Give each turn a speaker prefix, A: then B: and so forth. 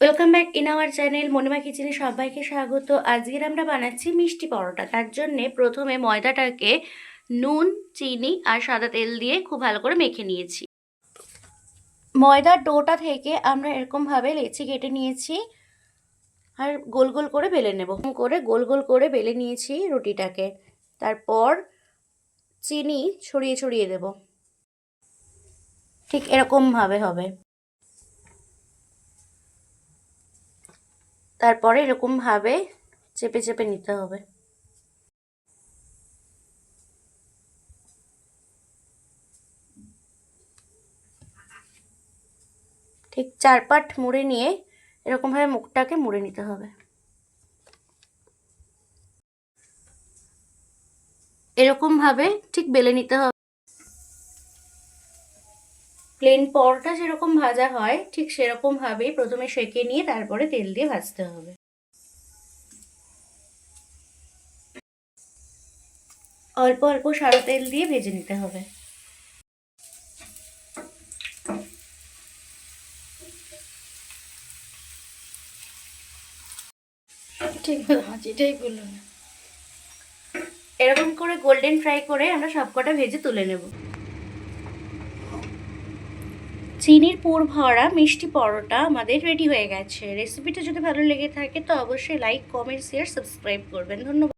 A: Welcome back in our channel Monima কিচেনে সবাইকে স্বাগত। আজকের আমরা বানাচ্ছি মিষ্টি পরোটা। তার জন্যে প্রথমে ময়দাটাকে নুন, চিনি আর সাদা তেল দিয়ে খুব ভালো করে মেখে নিয়েছি। ময়দার ডোটা থেকে আমরা এরকমভাবে লেচি কেটে নিয়েছি আর গোল গোল করে বেলে নেব। গোল গোল করে বেলে নিয়েছি রুটিটাকে। তারপর চিনি ছড়িয়ে ছড়িয়ে দেব, ঠিক এরকমভাবে হবে। তারপরে এরকমভাবে চেপে চেপে নিতে হবে। ঠিক 4 পাট মুড়ে নিয়ে এরকমভাবে মুখটাকে মুড়ে নিতে হবে। এরকমভাবে ঠিক বেলে নিতে হবে। প্লেন পরোটা যেরকম ভাজা হয় ঠিক সেরকমভাবেই প্রথমে সেঁকে নিয়ে তারপরে তেল দিয়ে ভাজতে হবে। অল্প অল্প সাদা তেল দিয়ে ভেজে নিতে হবে। ঠিক হাঁচিটাই গুলো না, এরকম করে গোল্ডেন ফ্রাই করে আমরা সবকটা ভেজে তুলে নেব। চিনির পুর ভরা মিষ্টি পরোটা আমাদের রেডি হয়ে গেছে। রেসিপিটা যদি ভালো লেগে থাকে তো অবশ্যই লাইক, কমেন্ট, শেয়ার, সাবস্ক্রাইব করবেন। ধন্যবাদ।